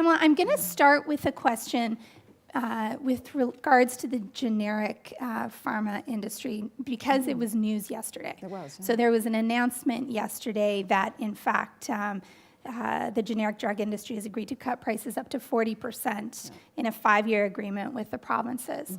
Pamela, I'm going to start with a question with regards to the generic pharma industry, because it was news yesterday. It was. Yeah. So there was an announcement yesterday that, in fact, the generic drug industry has agreed to cut prices up to 40% in a 5-year agreement with the provinces.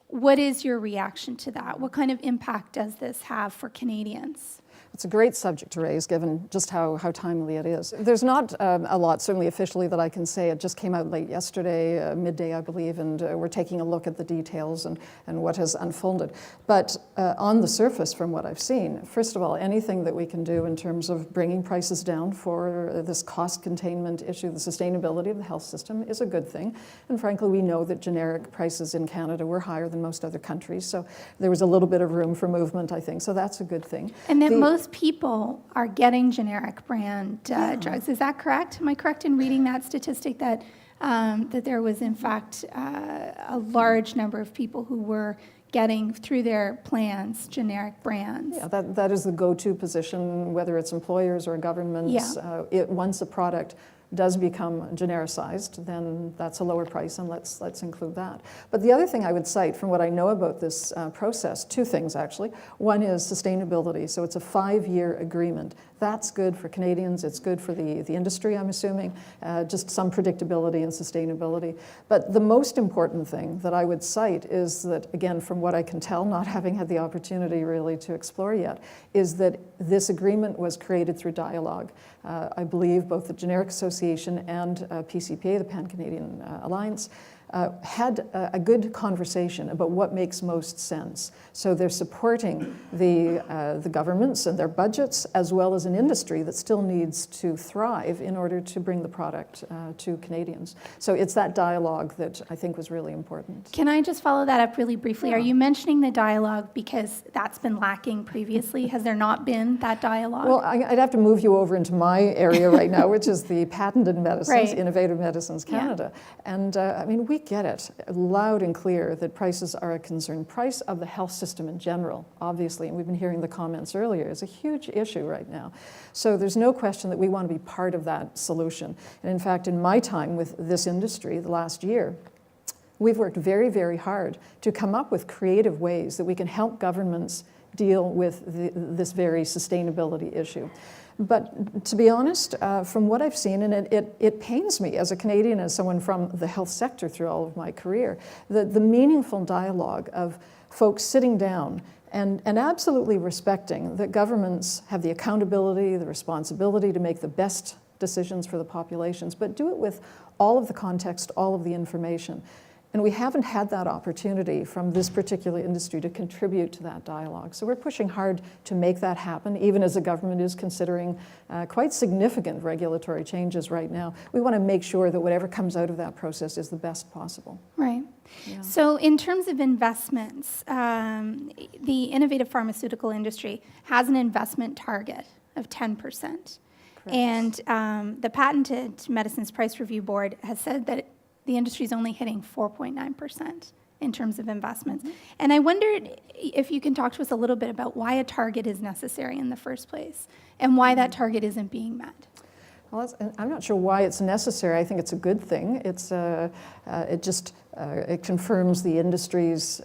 What is your reaction to that? What kind of impact does this have for Canadians? It's a great subject to raise, given just how timely it is. There's not a lot, certainly officially, that I can say. It just came out late yesterday, midday, I believe, and we're taking a look at the details and what has unfolded. But on the surface, from what I've seen, first of all, anything that we can do in terms of bringing prices down for this cost containment issue, the sustainability of the health system, is a good thing. And frankly, we know that generic prices in Canada were higher than most other countries, so there was a little bit of room for movement, I think, so that's a good thing. And that most people are getting generic brand drugs. Is that correct? Am I correct in reading that statistic that that there was, in fact, a large number of people who were getting, through their plans, generic brands? Yeah, that is the go-to position, whether it's employers or governments. Yeah. Once a product does become genericized, then that's a lower price, and let's include that. But the other thing I would cite from what I know about this process, 2 things actually. One is sustainability. So it's a 5-year agreement. That's good for Canadians. It's good for the industry, I'm assuming, just some predictability and sustainability. But the most important thing that I would cite is that, again, from what I can tell, not having had the opportunity really to explore yet, is that this agreement was created through dialogue. I believe both the Generic Association and PCPA, the Pan-Canadian Alliance, had a good conversation about what makes most sense. So they're supporting the governments and their budgets, as well as an industry that still needs to thrive in order to bring the product to Canadians. So it's that dialogue that I think was really important. Can I just follow that up really briefly? Yeah. Are you mentioning the dialogue because that's been lacking previously? Has there not been that dialogue? Well, I'd have to move you over into my area right now, which is the patented medicines, right. Innovative Medicines Canada. Yeah. And I mean, we get it loud and clear that prices are a concern. Price of the health system in general, obviously, and we've been hearing the comments earlier, is a huge issue right now. So there's no question that we want to be part of that solution. And in fact, in my time with this industry, the last year, we've worked very, very hard to come up with creative ways that we can help governments deal with this very sustainability issue. But to be honest, from what I've seen, and it pains me as a Canadian, as someone from the health sector through all of my career, the meaningful dialogue of folks sitting down and absolutely respecting that governments have the accountability, the responsibility to make the best decisions for the populations, but do it with all of the context, all of the information. And we haven't had that opportunity from this particular industry to contribute to that dialogue. So we're pushing hard to make that happen, even as the government is considering quite significant regulatory changes right now. We want to make sure that whatever comes out of that process is the best possible. Right. Yeah. So in terms of investments, the innovative pharmaceutical industry has an investment target of 10%. Correct. And the Patented Medicines Price Review Board has said that the industry is only hitting 4.9% in terms of investments. Mm-hmm. And I wondered if you can talk to us a little bit about why a target is necessary in the first place and why that target isn't being met. Well, I'm not sure why it's necessary. I think it's a good thing. It's it confirms the industry's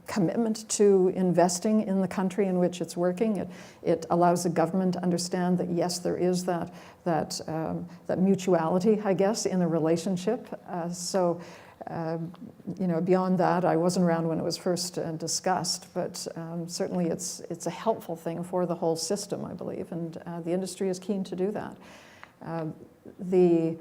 commitment to investing in the country in which it's working. It allows the government to understand that yes, there is that mutuality, I guess, in the relationship. Beyond that, I wasn't around when it was first discussed, but certainly it's a helpful thing for the whole system, I believe, and the industry is keen to do that. The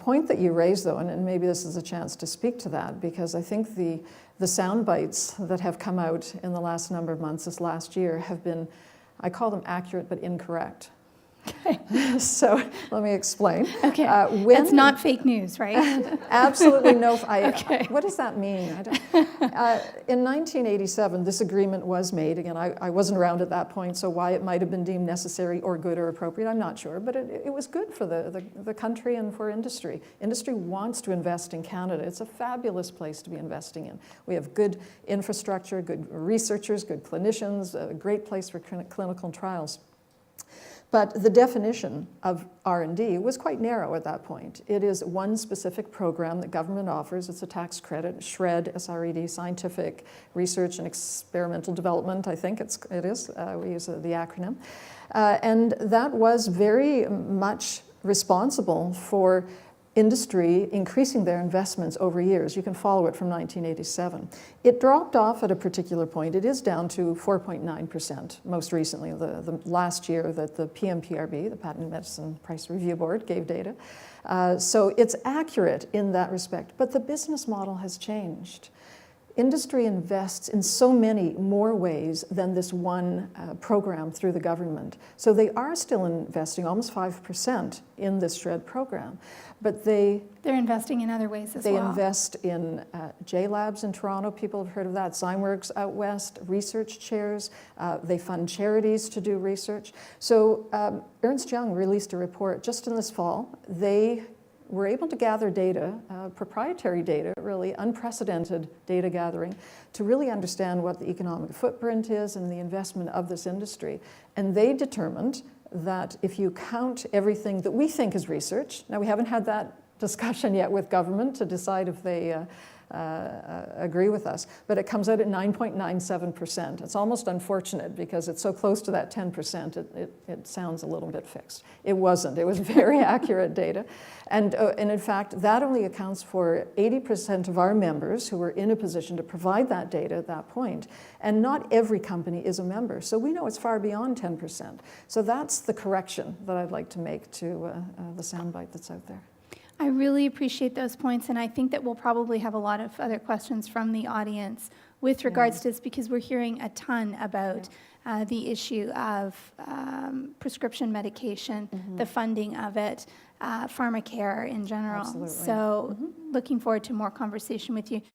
point that you raised, though, and maybe this is a chance to speak to that, because I think the sound bites that have come out in the last number of months, this last year, have been, I call them accurate but incorrect. Okay. So let me explain. Okay. It's not fake news, right? Absolutely no. Okay. What does that mean? In 1987, this agreement was made. Again, I wasn't around at that point, so why it might have been deemed necessary or good or appropriate, I'm not sure. But it was good for the country and for industry. Industry wants to invest in Canada. It's a fabulous place to be investing in. We have good infrastructure, good researchers, good clinicians, a great place for clinical trials. But the definition of R&D was quite narrow at that point. It is one specific program that government offers. It's a tax credit, SRED, S-R-E-D, Scientific Research and Experimental Development, I think it is. We use the acronym. And that was very much responsible for industry increasing their investments over years. You can follow it from 1987. It dropped off at a particular point. It is down to 4.9% most recently, the last year that the PMPRB, the Patent and Medicine Price Review Board, gave data. So it's accurate in that respect, but the business model has changed. Industry invests in so many more ways than this one program through the government. So they are still investing almost 5% in this SRED program, but they're investing in other ways as well. They invest in J-Labs in Toronto, people have heard of that, Zymeworks out west, research chairs, they fund charities to do research. So Ernst Young released a report just in this fall. They were able to gather data, proprietary data, really unprecedented data gathering, to really understand what the economic footprint is and the investment of this industry. And they determined that if you count everything that we think is research, now we haven't had that discussion yet with government to decide if they agree with us, but it comes out at 9.97%. It's almost unfortunate because it's so close to that 10%, it sounds a little bit fixed. It wasn't. It was very accurate data. And in fact, that only accounts for 80% of our members who were in a position to provide that data at that point. And not every company is a member. So we know it's far beyond 10%. So that's the correction that I'd like to make to the soundbite that's out there. I really appreciate those points, and I think that we'll probably have a lot of other questions from the audience with regards to this, because we're hearing a ton about the issue of prescription medication, the funding of it, pharmacare in general. Absolutely. So looking forward to more conversation with you.